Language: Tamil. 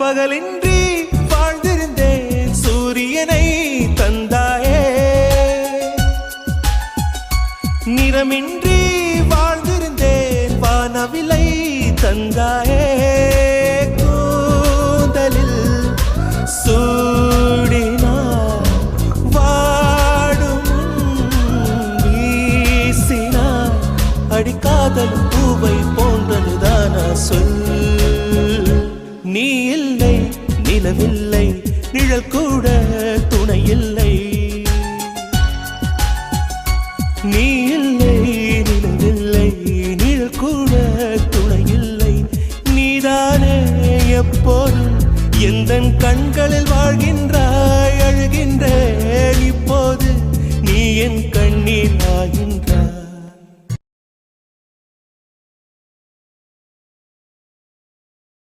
ராப்பகலின்றி வாழ்ந்திருந்தேன் சூரியனை தந்தாயே, நிறமின்றி வாழ்ந்திருந்தேன் வானவிலை தந்தாயே, கூந்தலில் சூடினார் வாடும் வீசினார், அடிக்காதல் பூவை போன்றதுதானா சொல். நீ இல்லை நிலவில்லை நிழல் கூட துணை இல்லை, நீ இல்லை நிலவில்லை நிழல் கூட துணை இல்லை, நீதானே எப்போதும் எந்தன் கண்களில் வாழ்கின்றாய், அழுகின்றேன் இப்போது நீ என்